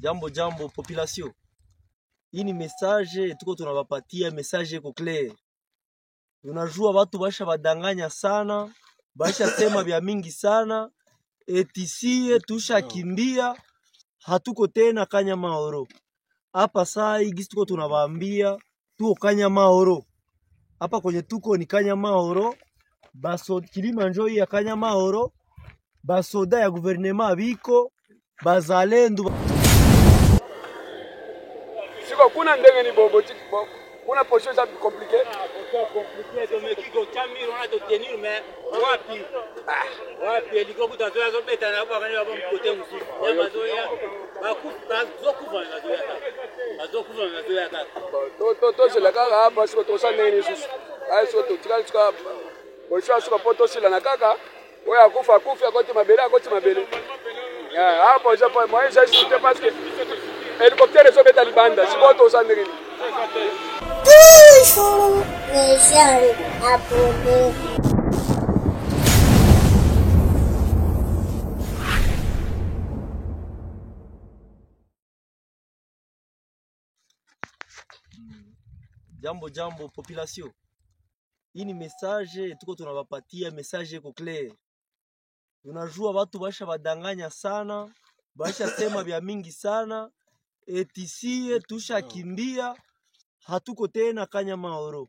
Jambo population. Hii ni message tuko tunawapatia, message iko clear. Unajua watu basha badanganya sana, basha sema vya mingi sana, etisie tusha kimbia, hatuko tena Kanyamahoro. Hapa saa hii gisi tuko tunawaambia, tuko Kanyamahoro. Hapa kwenye tuko ni Kanyamahoro, baso Kilimanjaro ya Kanyamahoro, basoda ya guvernema biko, bazalendo. Siko kuna ndenge ni bobo, kuna posho za compliqué. Compliqué de me kiko chamiro on a de tenir mais wapi eliko kutazoea zote tena kwa kani baba mkote msu. Ya mazoea bakufa mazoea kaka. To se la kaka hapa siko to sana nini susu. Ai siko to tikali tuka posho siko poto sila na kaka. Wewe akufa akoti mabele. Ya hapo japo moi je suis parce que hélicoptère est beta libanda, c'est quoi ton sandrine? Toujours les jeunes abonnés. Jambo population. Hii ni message tuko tunawapatia, message iko clear. Unajua watu basha badanganya sana, basha sema vya mingi sana, etisie tusha kimbia, hatuko tena Kanyamahoro.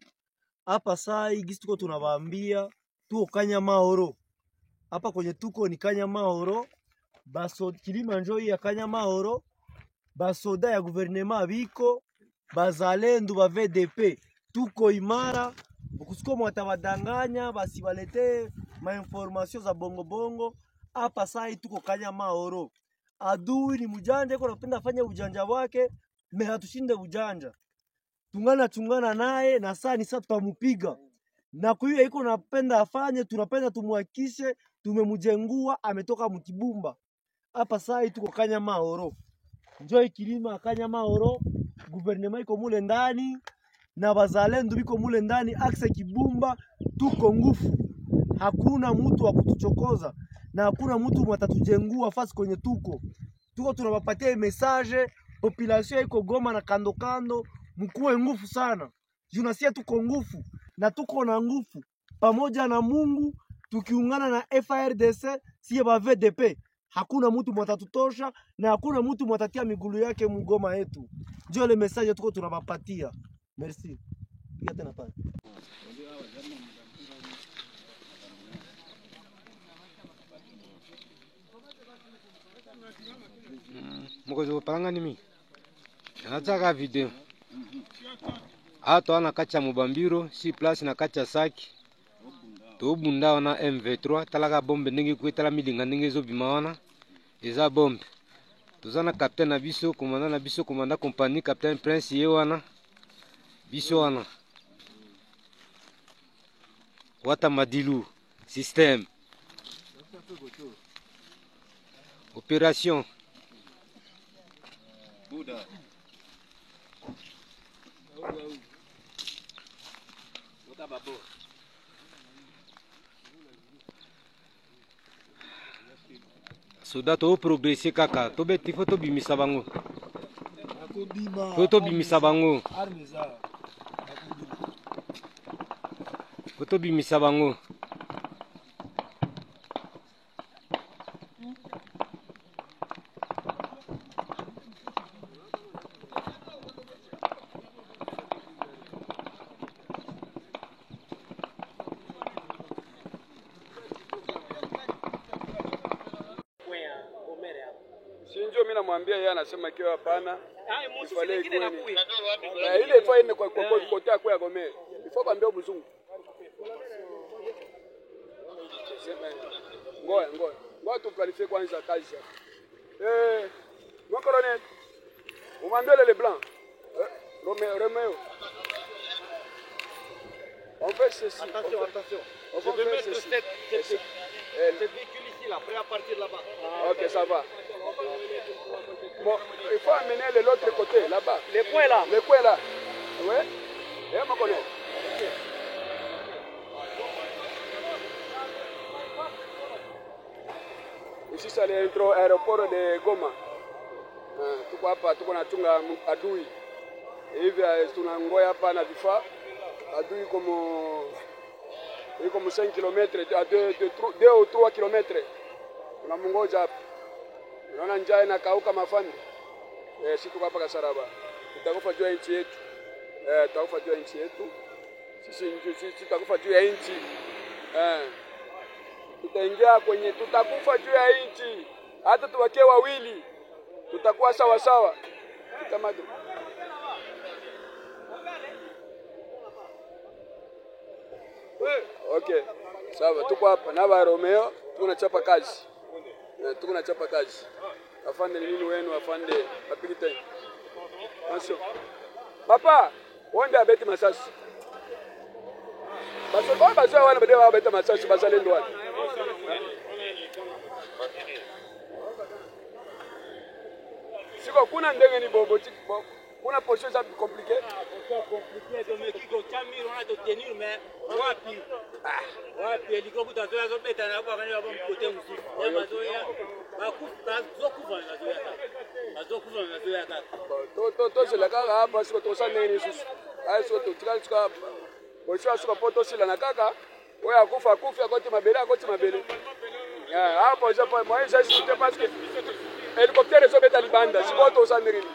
Hapa saa hii gisi tuko tunawaambia, tuko Kanyamahoro. Hapa kwenye tuko ni Kanyamahoro, baso Kilimanjaro ya Kanyamahoro, basoda ya guvernema biko, bazalendo ba VDP, tuko imara. Ukusiko mwatawadanganya basi walete information za bongo. Hapa saa hii tuko Kanyamahoro. Adui ni mjanja, yuko anapenda fanya ujanja wake, hatushinde ujanja. Tungana naye na saa ni saa tutamupiga. Na kwa hiyo yuko anapenda afanye, tunapenda tumuhakishe, tumemjengua ametoka mkibumba. Hapa saa hii tuko Kanyamahoro. Njoo kilima Kanyamahoro, guvernema iko mule ndani na bazalendo biko mule ndani, akse kibumba, tuko ngufu. Hakuna mtu wa kutuchokoza na hakuna mtu mwatatujengua fasi kwenye tuko tunawapatia message population iko Goma na kando mkuwe ngufu sana. Junasia tuko ngufu na tuko na ngufu pamoja na Mungu, tukiungana na FARDC siye ba VDP. Hakuna mtu mwatatutosha na hakuna mtu mwatatia migulu yake mgoma yetu. Ndio ile message tuko tunawapatia. Merci. Piga tena pale. Mkozo paranga nimi nataka video ato ana kacha mubambiro si place na kacha saki to bunda na M23 talaka bombe ndenge kwetala milinga ndenge zo bimawana eza bombe tozana capitaine na biso commandant compagnie capitaine prince yewana biso wana wata madilu système opération Buda. Soda to progresser kaka to beti photo bimisa bango. Photo bimisa bango. Photo bimisa bango. Sinjo mimi namwambia yeye anasema kiwa hapana. Ile ifo ine kwa kote yako ya Gomera. Ifo kwambia mzungu. Ngoja tuplanifie kwanza kazi. Mon colonel. Umwambie le blanc. Romeo. On fait ceci. Attention. Je vais mettre ce véhicule ici là, prêt à partir là-bas. Ok, ça va. Bon, il faut amener de l'autre côté, là-bas. Les points là. Les points là. Oui. Et on me connaît. Ici, c'est l'aéroport de Goma. tuko hapa tuko nachunga adui. Hivi tunangoya hapa na vifaa. Adui iko mu 5 km à 2 ou 3 km. Tunamngoja hapa. Unaona njaa inakauka mafande. Sisi tuko hapa Kasaraba. Tutakufa juu ya nchi yetu. Tutakufa juu ya nchi yetu. Sisi tutakufa juu ya nchi. Tutaingia kwenye tutakufa juu ya nchi. Hata tuwakie wawili. Tutakuwa sawa sawa. Kitamado. Okay. Sawa, tuko hapa na ba Romeo, tunachapa kazi. Tunachapa kazi. Afande nini wenu afande apigite. Attention. Papa, wanda abeti masasi. Basi wana bede wa beta masasi basalendo wapi? Siko kuna ndenge ni boboti. Kuna posture ça compliqué. Compliqué mais kiko chamiro na to tenir mais wapi? Wapi liko kutazoea zo beta na kwa kanyo mkote msufu. Ya mazoea bakuta zokuva na zoea ta. Zokuva na zoea ta. To se la kaka hapa siko to sana nini susu. Ai siko to tuka posture siko poto sila na kaka. Wewe akufa akoti mabele. Hapo japo moi je suis parce que hélicoptère zo beta libanda siko to sana nini.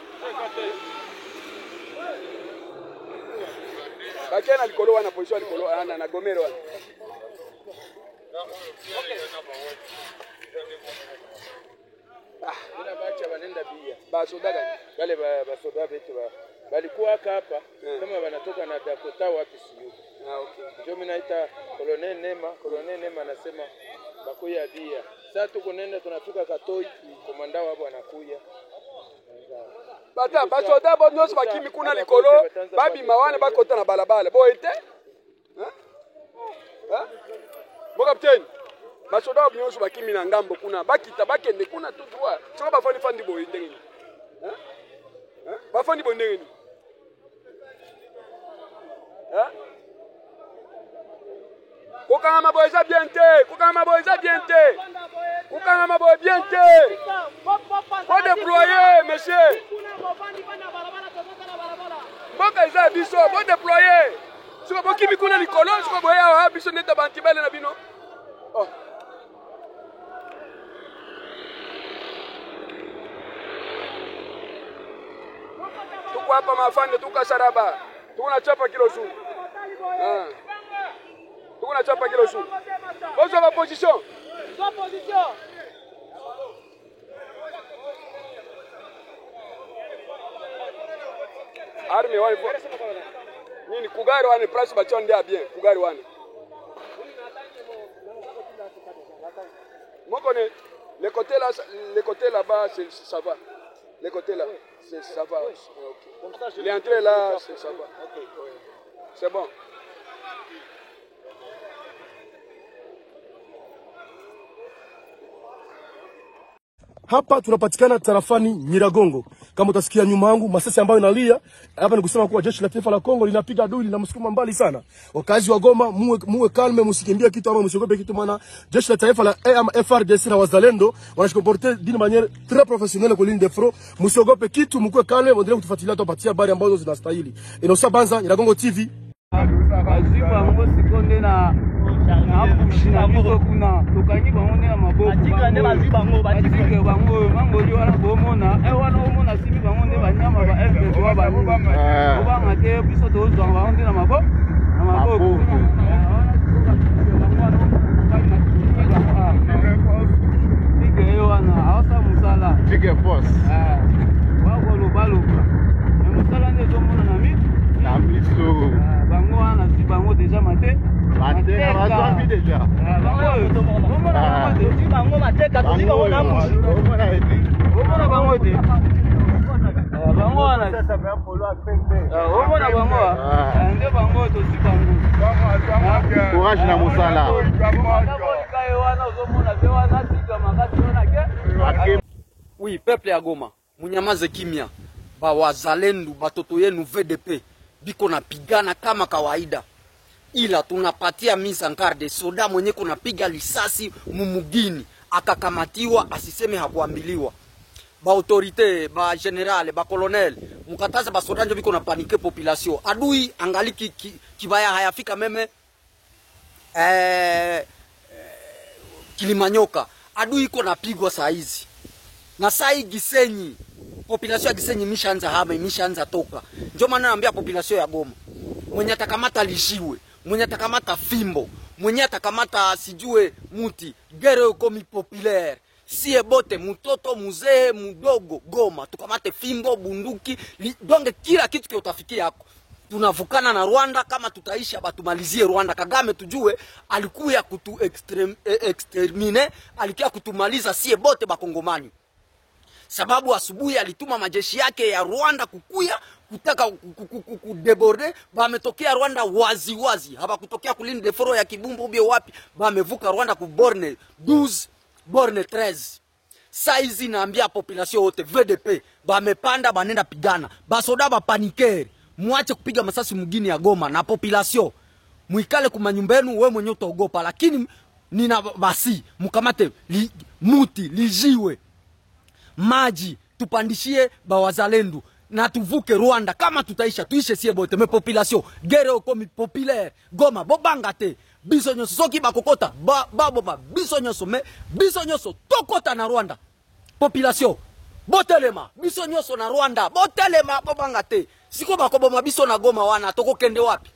Bakena likolo wana position likolo ana na gomero wana. Kuna bacha wanaenda bia. Basoda gani? Wale basoda betu balikuwa hapa kama wanatoka na Dakota wapi siyo. Okay. Ndio mimi naita Colonel Nema anasema bakuya bia. Sasa tuko nenda tunafika Katoi, komanda wao anakuya. Bata basoda bo nyos bakimi kuna likolo babi mawane bakota na balabala bo ete bo capitaine basoda bo nyos bakimi na ngambo kuna bakita bakende kuna tout droit soko bafandi bo ete ngini bafandi bo ndengini kokanga mabo eza bien te kokanga mabo bien te faut déployer monsieur Boka eza biso bo déployer siko bokimi kuna likolo siko boya biso neta bantibele na bino tuko hapa mafande tukasaraba tunachapa kilo su tunachapa kilo su bozo ba position arme wale nini kugari wane price bacho ndia bien kugari wane moko ne le côté là-bas ça va le côté là ça va OK l'entrée là ça va OK c'est bon. Hapa tunapatikana tarafani Nyiragongo. Kama utasikia nyuma yangu masasi ambayo inalia, hapa ni kusema kuwa jeshi la taifa la Kongo linapiga adui na msukuma mbali sana. Wakazi wa Goma muwe kalme, msikimbie kitu ama msiogope kitu, maana jeshi la taifa la FARDC na wazalendo wanashikoporte d'une manière très professionnelle kwa ligne de front. Msiogope kitu, mkuwe kalme, muendelee kutufuatilia tupatia habari ambazo zinastahili. Inosa Banza, Nyiragongo TV. Baziba ngo sikonde na bushina biso kuna tokangi bango na maboko atikande baziba ngo batike bango mangoli wana bomona wana omona simi bango nde banyama ba FB3 bango obanga te biso tozwa bango nde na maboko tike wana awasa musala Tike force wako lobaloba musala nde tomona na miso bango wana si bango deja mate Mateka déjà. Bango mateka tuzi bango na mushi. Omona bango te. Bango wana sasa ba polo apembe. Omona bango. Nde bango to si bango. Courage na musala. Oui, peuple ya Goma, munyamaze kimya. Ba wazalendo batoto yenu VDP biko napigana kama kawaida. Ila tunapatia misankarde soda mwenye kunapiga lisasi mumugini akakamatiwa asiseme hakuambiliwa. ba autorité, ba général, ba colonel, mukataza ba soda ndio biko na panike population. Adui angali kibaya hayafika meme Kilimanyoka. Adui iko napigwa saa hizi. Na saa hii Gisenyi, population ya Gisenyi imeshaanza hama, imeshaanza toka. Ndio maana naambia population ya Goma, mwenye atakamata lishiwe, mwenye atakamata fimbo, mwenye atakamata sijue muti, gere uko mi populaire. Sie bote mtoto muzee mdogo Goma tukamate fimbo bunduki donge kila kitu kile utafikia yako. Tunavukana na Rwanda, kama tutaisha batumalizie Rwanda. Kagame tujue alikuya kutu extermine, alikuya kutumaliza sie bote bakongomani. Sababu asubuhi alituma majeshi yake ya Rwanda kukuya kutaka kudeborde, bametokea Rwanda wazi wazi. Haba kutokea kulini deforo ya Kibumbu ubie wapi, bamevuka Rwanda ku borne 12 borne 13. Saizi naambia population yote VDP bamepanda banenda pigana. Basoda ba panikeri, muache kupiga masasi mgini ya Goma na population. Muikale kumanyumbenu wewe mwenyewe utaogopa, lakini nina basi mkamate muti lijiwe. Maji tupandishie bawazalendo na tuvuke Rwanda. Kama tutaisha tuishe sie bote me population gere okomi populaire Goma bobangate biso nyoso soki bakokota ba biso nyoso me biso nyoso tokota na Rwanda. Population botelema biso nyoso na Rwanda botelema bobangate siko bakoboma biso na Goma wana tokokende wapi.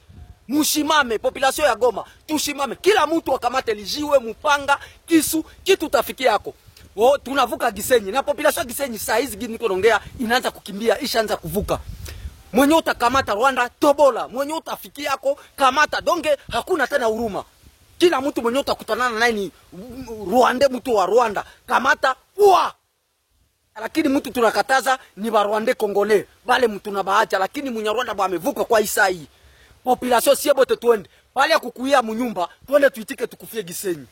Mushimame population ya Goma, tushimame, kila mtu akamate lijiwe mupanga kisu kitu tafikia yako. Oh, tunavuka Gisenyi na population Gisenyi saa hizi gini tunaongea inaanza kukimbia, ishaanza kuvuka. Mwenye utakamata Rwanda tobola, mwenye utafikia yako kamata donge, hakuna tena huruma. Kila mtu mwenye utakutanana naye ni Rwanda, mtu wa Rwanda kamata uwa. Lakini mtu tunakataza ni ba Rwanda Kongole, bale mtu na baacha, lakini mwenye Rwanda bamevuka kwa isa hii. Population sie bote tuende pale ya kukuia munyumba, tuende tuitike tukufie Gisenyi.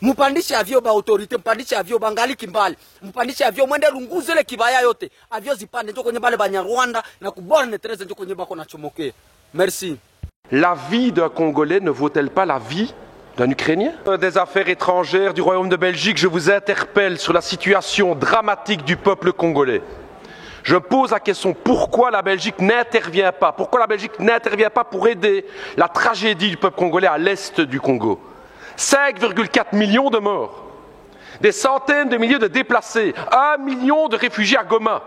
Mpandishe avyo ba autorite, mpandishe avyo bangali kimbali, mpandishe avyo mwende runguzele kibaya yote, avyo zipande ndio kwenye bale Banyarwanda na kuborne 13 ndio kwenye bako na chomoke. Merci. La vie d'un Congolais ne vaut-elle pas la vie d'un Ukrainien? Des affaires étrangères du Royaume de Belgique, je vous interpelle sur la situation dramatique du peuple congolais. Je pose la question, pourquoi la Belgique n'intervient pas? Pourquoi la Belgique n'intervient pas pour aider la tragédie du peuple congolais à l'est du Congo? 5,4 millions de morts, des centaines de milliers de déplacés, 1 million de réfugiés à Goma,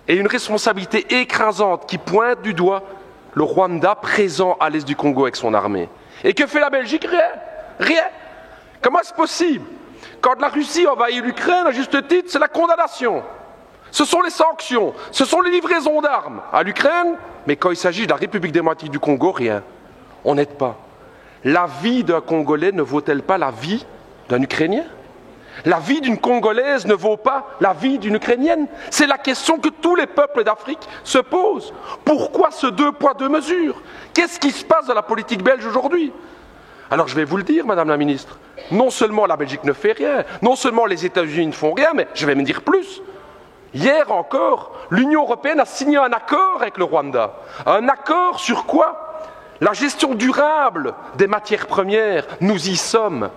et une responsabilité écrasante qui pointe du doigt le Rwanda présent à l'est du Congo avec son armée. Et que fait la Belgique? Rien. Rien. Comment est-ce possible? Quand la Russie envahit l'Ukraine, à juste titre, c'est la condamnation. Ce sont les sanctions, ce sont les livraisons d'armes à l'Ukraine, mais quand il s'agit de la République démocratique du Congo, rien. On n'aide pas. La vie d'un Congolais ne vaut-elle pas la vie d'un Ukrainien? La vie d'une Congolaise ne vaut pas la vie d'une Ukrainienne? C'est la question que tous les peuples d'Afrique se posent. Pourquoi ce 2 poids 2 mesures? Qu'est-ce qui se passe dans la politique belge aujourd'hui? Alors je vais vous le dire, Madame la Ministre, non seulement la Belgique ne fait rien, non seulement les États-Unis ne font rien, mais je vais me dire plus. Hier encore, l'Union européenne a signé un accord avec le Rwanda. Un accord sur quoi? La gestion durable des matières premières, nous y sommes.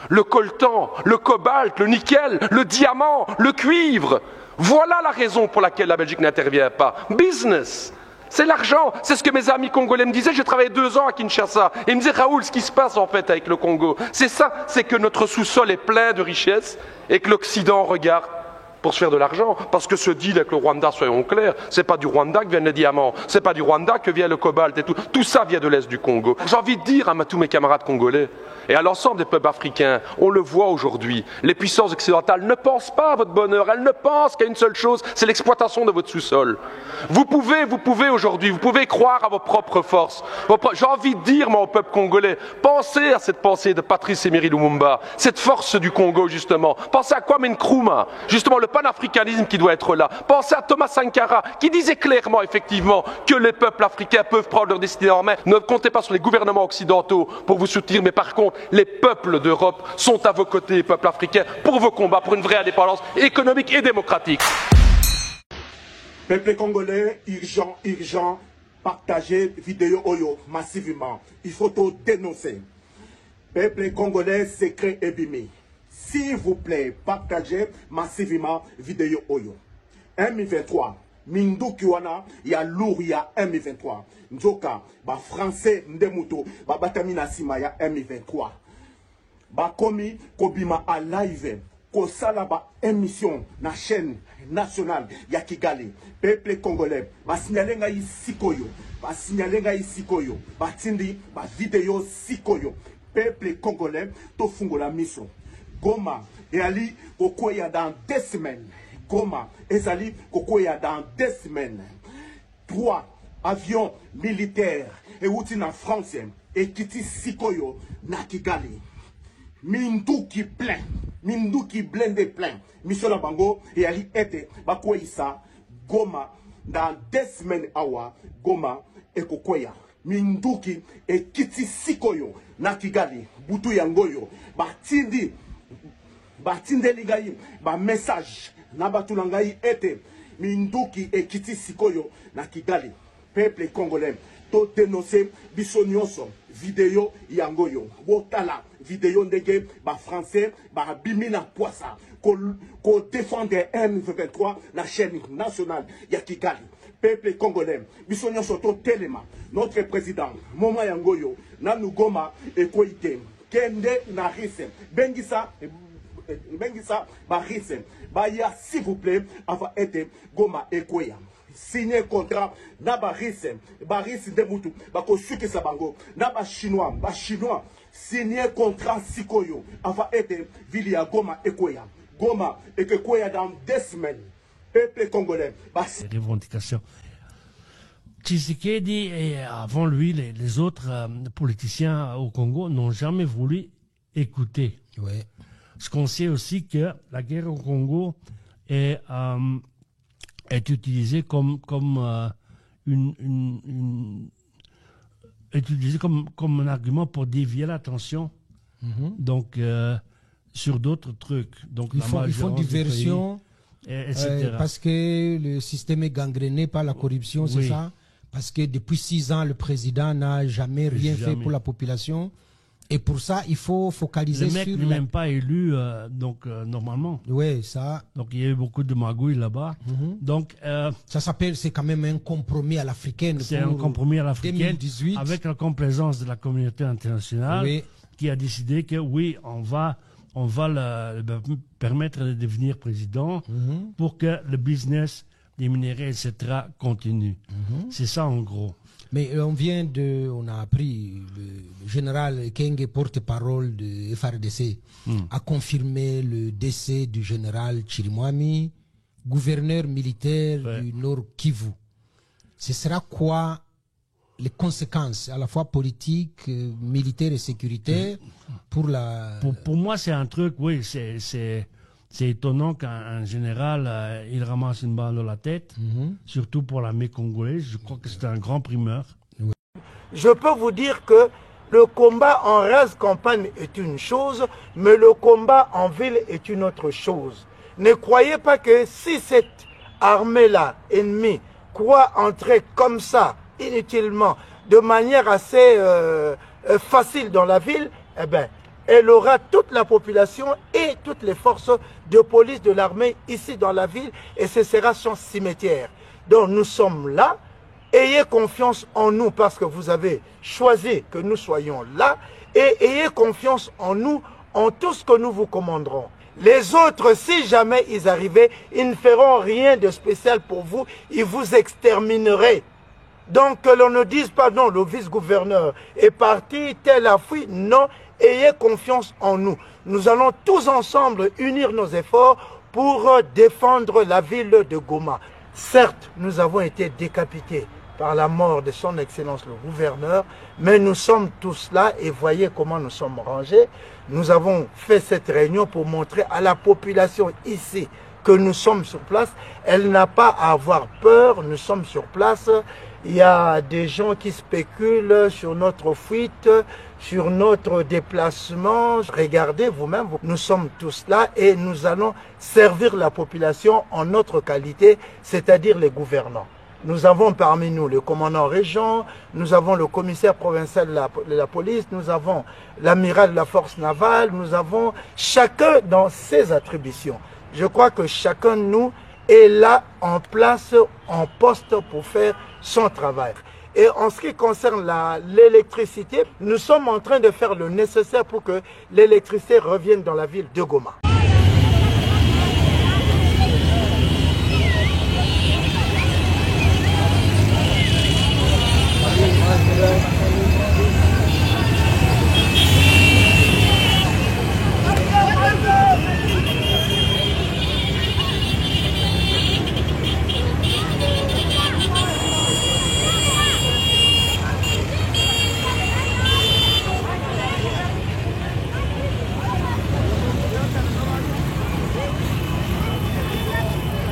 Le coltan, le cobalt, le nickel, le diamant, le cuivre. Voilà la raison pour laquelle la Belgique n'intervient pas. Business. C'est l'argent. C'est ce que mes amis congolais me disaient. J'ai travaillé 2 ans à Kinshasa. Et ils me disaient, Raoul, ce qui se passe en fait avec le Congo, c'est ça, c'est que notre sous-sol est plein de richesses et que l'Occident regarde pour se faire de l'argent. Parce que ce deal avec le Rwanda, soyons clairs, c'est pas du Rwanda que viennent les diamants, c'est pas du Rwanda que vient le cobalt et tout. Tout ça vient de l'Est du Congo. J'ai envie de dire à tous mes camarades congolais et à l'ensemble des peuples africains, on le voit aujourd'hui, les puissances occidentales ne pensent pas à votre bonheur, elles ne pensent qu'à une seule chose, c'est l'exploitation de votre sous-sol. Vous pouvez aujourd'hui, vous pouvez croire à vos propres forces. J'ai envie de dire, moi, au peuple congolais, pensez à cette pensée de Patrice Emery Lumumba, cette force du Congo, justement. Pensez à Kwame Nkrumah, justement, le panafricanisme qui doit être là. Pensez à Thomas Sankara, qui disait clairement, effectivement, que les peuples africains peuvent prendre leur destinée en main. Ne comptez pas sur les gouvernements occidentaux pour vous soutenir, mais par contre, les peuples d'Europe sont à vos côtés, les peuples africains, pour vos combats, pour une vraie indépendance économique et démocratique. Peuple congolais, urgent, urgent, partagez vidéo Oyo massivement. Il faut tout dénoncer. Peuple congolais, secret ébimi. S'il vous plaît, partagez massivement vidéo Oyo. M23, Minduki wana, ya lourd ya M23. Nzoka, ba français ndemuto, ba batamina sima ya M23. Ba komi, kobima a live, kosala ba émission na chaîne nationale ya Kigali. Peuple congolais, ba signalenga isikoyo, ba signalenga isikoyo, ba tindi, ba vidéo sikoyo. Peuple congolais, to fungola mission. Goma, et Ali, kokoya dans 2 semaines. Goma, Ezali, kokoya dans 2 semaines. 3 avions militaires, et outi na France, et kiti sikoyo, na Kigali. Minduki plein, Minduki blindé plein. Michel Bango, et Ali ete, bakoisa, Goma, dans 2 semaines awa, Goma, et kokoya. Minduki, et kiti sikoyo, na Kigali, butu yangoyo, batindi, batinde ligayi, ba message, na batulangayi ete, Minduki et kiti sikoyo, na Kigali, peuple congolais, to dénoncer bisonyoso, vidéo yangoyo, wotala, vidéo ndege, ba français, ba bimina poisa, ko défendre M23, la chaîne nationale, ya Kigali. Peuple congolais, bisonyoso to telema, notre président, Moma Yangoyo, Nanu Goma et Koïte, Kende Narise, Bengisa, Barise, Baya, s'il vous plaît, avant être Goma et Koya. Signer contrat, Naba Rise, Baris Demutu, Bako Suke Sabango, Naba Chinois, Chinois, signer contrat Sikoyo, avant être Vilia Goma et Koya. Goma et Koya dans 2 semaines. Peuple congolais. Revendications. Tshisekedi et avant lui, les autres politiciens au Congo n'ont jamais voulu écouter. Ouais. Ce qu'on sait aussi que la guerre au Congo est utilisée comme un argument pour dévier l'attention. Donc sur d'autres trucs. Donc ils font diversion. Parce que le système est gangréné par la corruption, c'est ça? Parce que depuis 6 ans, le président n'a jamais rien fait pour la population. Et pour ça, il faut focaliser sur... Le mec n'est même pas élu, normalement. Oui, ça... Donc, il y a eu beaucoup de magouilles là-bas. Donc, ça s'appelle, c'est quand même un compromis à l'africaine. C'est un compromis à l'africaine 2018. Avec la complaisance de la communauté internationale qui a décidé que, oui, on va le permettre de devenir président pour que le business des minéraux, etc., continue. C'est ça, en gros. Mais on a appris, le général Kenge, porte-parole de FRDC, a confirmé le décès du général Chirimwami, gouverneur militaire du Nord Kivu. Ce sera quoi les conséquences, à la fois politiques, militaires et sécuritaires, pour la... Pour moi, c'est un truc, oui, c'est étonnant qu'un général, il ramasse une balle dans la tête, surtout pour l'armée congolaise. Je crois que c'est un grand primeur. Je peux vous dire que le combat en race campagne est une chose, mais le combat en ville est une autre chose. Ne croyez pas que si cette armée-là, ennemie, croit entrer comme ça, inutilement, de manière assez facile dans la ville, eh bien, elle aura toute la population et toutes les forces de police de l'armée ici dans la ville, et ce sera son cimetière. Donc nous sommes là, ayez confiance en nous parce que vous avez choisi que nous soyons là, et ayez confiance en nous, en tout ce que nous vous commanderons. Les autres, si jamais ils arrivaient, ils ne feront rien de spécial pour vous, ils vous extermineraient. Donc que l'on ne dise pas non, le vice-gouverneur est parti, tel a fui, non. Ayez confiance en nous. Nous allons tous ensemble unir nos efforts pour défendre la ville de Goma. Certes, nous avons été décapités par la mort de son Excellence le gouverneur, mais nous sommes tous là et voyez comment nous sommes rangés. Nous avons fait cette réunion pour montrer à la population ici que nous sommes sur place. Elle n'a pas à avoir peur, nous sommes sur place. Il y a des gens qui spéculent sur notre fuite, sur notre déplacement. Regardez vous-même, nous sommes tous là et nous allons servir la population en notre qualité, c'est-à-dire les gouvernants. Nous avons parmi nous le commandant région, nous avons le commissaire provincial de la police, nous avons l'amiral de la force navale, nous avons chacun dans ses attributions. Je crois que chacun de nous est là en place, en poste pour faire son travail. Et en ce qui concerne l'électricité, nous sommes en train de faire le nécessaire pour que l'électricité revienne dans la ville de Goma.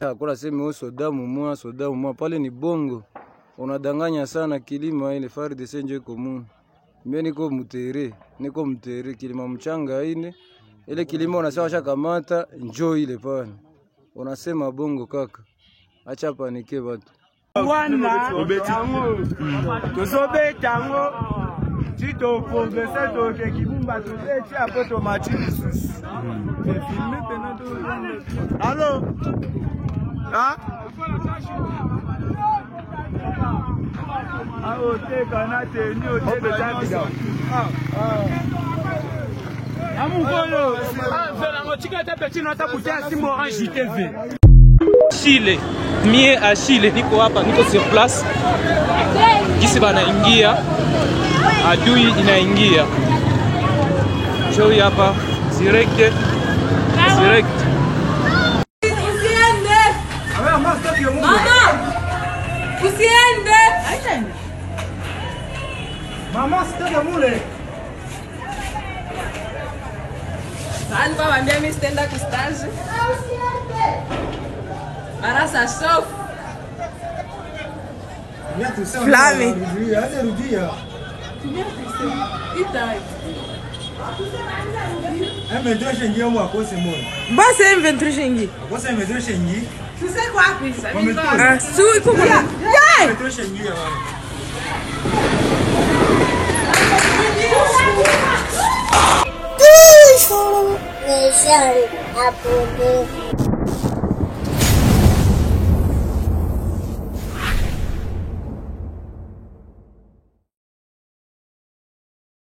Hakuna sema soda mumwa pale ni bongo. Unadanganya sana kilima ile FARDC ndio iko mu. Mimi niko mtere kilima mchanga ine. Ile kilima unasema shakamata njoo ile pale. Unasema bongo kaka. Acha panike watu. Wana obetango. Tozobetango. Tito progresser to ke kibumba to eti apo to machis. Filmer penato. Allô? Ah? Ah, ote kanate ni ote de tabiga. Amukolo. Ah, vela ngochika ta petit nota kutia simu Orange JTV. Chile, mie a Chile niko hapa, niko sur place. Kisi banaingia, adui inaingia. Show hapa direct. Mama! Usiende! Mama, sitaka mule. Sasa baba mimi sitaenda ku stage. Mara sa shof. Flame. Rudia. Itai. M23 shengi mwa kose mona. Basi M23 shengi. Kose M23 shengi. Tu sais quoi puis ça? Ah, sou il faut quoi? M23 shengi ya wana. Les jeunes abonnés.